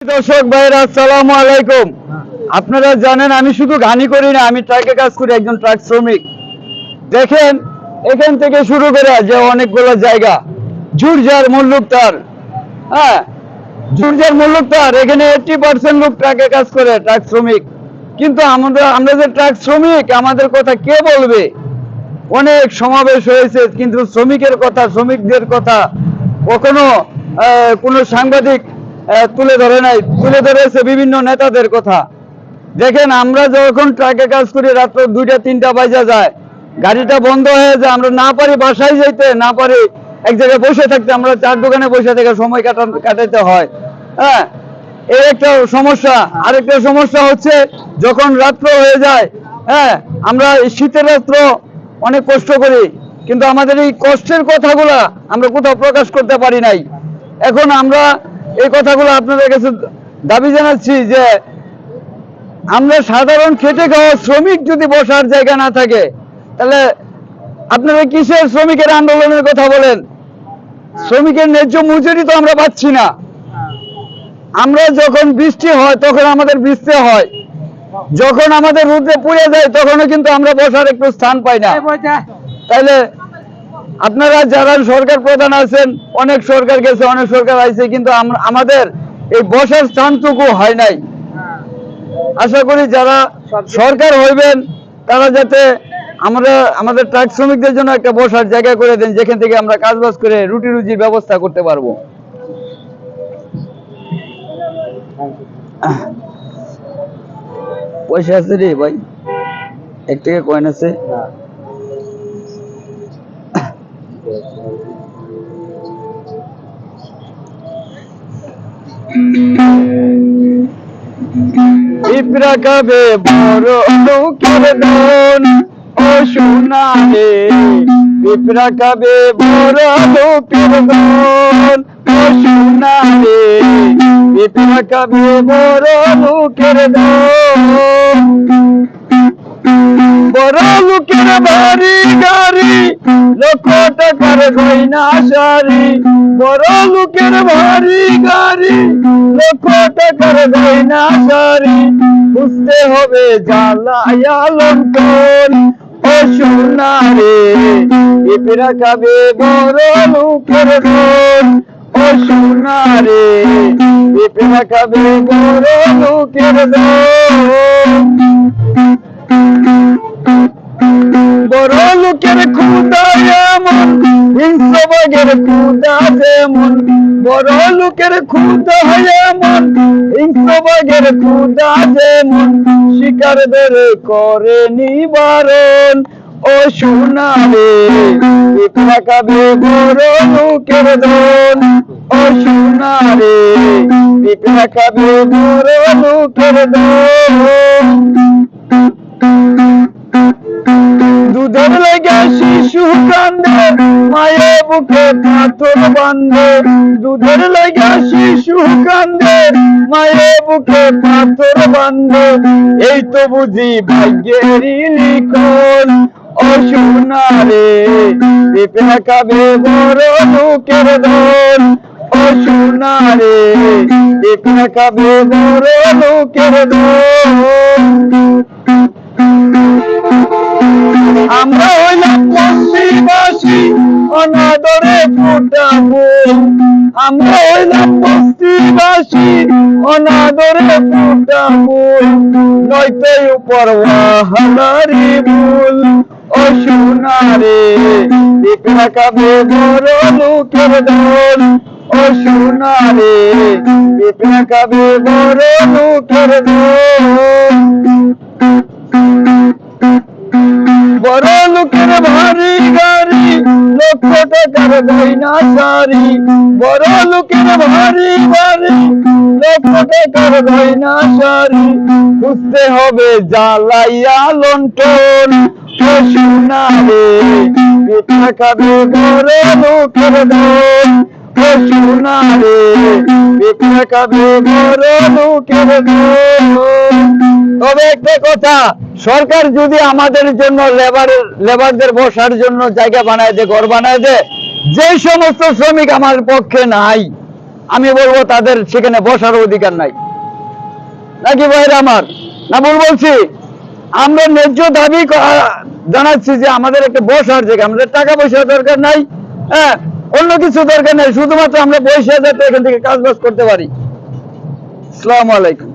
দর্শক ভাইরা আসসালামু আলাইকুম। আপনারা জানেন আমি শুধু গানি করি না, আমি ট্রাকে কাজ করি, একজন ট্রাক শ্রমিক। দেখেন এখান থেকে শুরু করে যে অনেকগুলো জায়গা, জুরজার মুল্লুকতার, হ্যাঁ জুরজার মুল্লুকতার, এখানে 80% লোক ট্রাকে কাজ করে, ট্রাক শ্রমিক। কিন্তু আমরা যে ট্রাক শ্রমিক, আমাদের কথা কে বলবে? অনেক সমাবেশ হয়েছে, কিন্তু শ্রমিকের কথা, শ্রমিকদের কথা কখনো কোনো সাংবাদিক তুলে ধরে নাই। তুলে ধরেছে বিভিন্ন নেতাদের কথা। দেখেন আমরা যখন ট্রাকে কাজ করি, রাত্র 2টা-3টা বাজা যায়, গাড়িটা বন্ধ হয়ে যায়, আমরা না পারি বাসায় যাইতে, না পারি এক জায়গায় বসে থাকতে, আমরা চার দোকানে বসে থেকে সময় কাটাতে হয়। হ্যাঁ, এই একটা সমস্যা। আরেকটা সমস্যা হচ্ছে যখন রাত্র হয়ে যায়, হ্যাঁ আমরা শীতের রাত্র অনেক কষ্ট করি, কিন্তু আমাদের এই কষ্টের কথাগুলা আমরা কোথাও প্রকাশ করতে পারি নাই। এখন আমরা এই কথাগুলো আপনাদের কাছে দাবি জানাচ্ছি যে আমরা সাধারণ খেটে খাওয়া শ্রমিক যদি বসার জায়গা না থাকে, তাহলে আপনারা কিসের শ্রমিকের আন্দোলনের কথা বলেন? শ্রমিকের ন্যায্য মজুরি তো আমরা পাচ্ছি না। আমরা যখন বৃষ্টি হয় তখন আমাদের বৃষ্টি হয়, যখন আমাদের রোদে পুড়ে যায় তখনও কিন্তু আমরা বসার একটু স্থান পাই না। তাইলে আপনারা যারা সরকার প্রধান আছেন, অনেক সরকার গেছে, অনেক সরকার আইছে, কিন্তু আমাদের এই বসার স্থানটুকু হয় নাই। আশা করি যারা সরকার হইবেন তারা যাতে আমাদের ট্রাক শ্রমিকদের জন্য একটা বসার জায়গা করে দেন, যেখান থেকে আমরা কাজবাজ করে রুটি রুজির ব্যবস্থা করতে পারবো। পয়সা আছে রে ভাই, 1 টাকা কয়েন আছে? পিঁপড়া খাবে বড় লোকের ধন, ও সোনা রে, পিঁপড়া খাবে বড় লোকের ধন, ও সোনা রে, পিঁপড়া খাবে বড় লোকের ধন। বড় লোকের বাড়ি গাড়ি, লক্ষ টাকার গয়না শাড়ি, বড় লোকের বাড়ি গাড়ি, লক্ষ টাকার গয়না শাড়ি, বুঝতে হবে জ্বালায়া লঙ্কন, ও সোনা রে, পিঁপড়া খাবে বড় লোকের ধন, ও সোনা রে, পিঁপড়া খাবে বড় লোকের ধন। বড় লোকের ক্ষুদা এমন, হিংস্র বাঘের ক্ষুদা যেমন, বড় লোকের ক্ষুদা এমন, হিংস্র বাঘের ক্ষুদা যেমন, শিকার ধরে করে নিবারণ, ও সোনা রে, পিঁপড়া খাবে বড় লোকের ধন, ও সোনা রে, পিঁপড়া খাবে বড় লোকের ধন। দুধের লেগে শিশু কান্দে, মায়ে বুকে পাথর বান্ধে, দুধের লেগে শিশু কান্দে, মায়ে বুকে পাথর বান্ধে, এই তো বুঝি ভাগ্যেরই লিখন, ও সোনা রে, পিঁপড়া খাবে বড় লোকের ধন, ও সোনা রে, পিঁপড়া খাবে বড় লোকের ধন। আমরা হইলাম বস্তিবাসী, অনাদরে ফোটা ফুল, আমরা হইলাম বস্তিবাসী, অনাদরে ফোটা ফুল, নয়তো উপর ওয়াহালারি ভুল, ও সোনা রে, পিঁপড়া খাবে বড় লোকের ধন, ও সোনা রে, পিঁপড়া খাবে বড় লোকের ধন। বড় লোকের ভারী গাড়ি, লক্ষ টাকার গয়না শাড়ি, বড় লোকের ভারী গাড়ি, লক্ষ টাকার গয়না শাড়ি, বুঝতে হবে জ্বালাইয়া লণ্ঠন, ও সোনা রে, পিঁপড়া খাবে বড় লোকের ধন, ও সোনা রে, পিঁপড়া খাবে বড় লোকের ধন। তবে একটা কথা, সরকার যদি আমাদের জন্য লেবারদের বসার জন্য জায়গা বানায় দেয়, ঘর বানায় দেয়, যে সমস্ত শ্রমিক আমার পক্ষে নাই, আমি বলবো তাদের সেখানে বসার অধিকার নাই। নাকি ভাইরা আমার, না ভুল বলছি? আমরা ন্যায্য দাবি জানাচ্ছি যে আমাদের একটা বসার জায়গা, আমাদের টাকা পয়সা দরকার নাই, হ্যাঁ, অন্য কিছু দরকার নাই, শুধুমাত্র আমরা বসে যাতে এখান থেকে কাজ বাজ করতে পারি। আসসালামু আলাইকুম।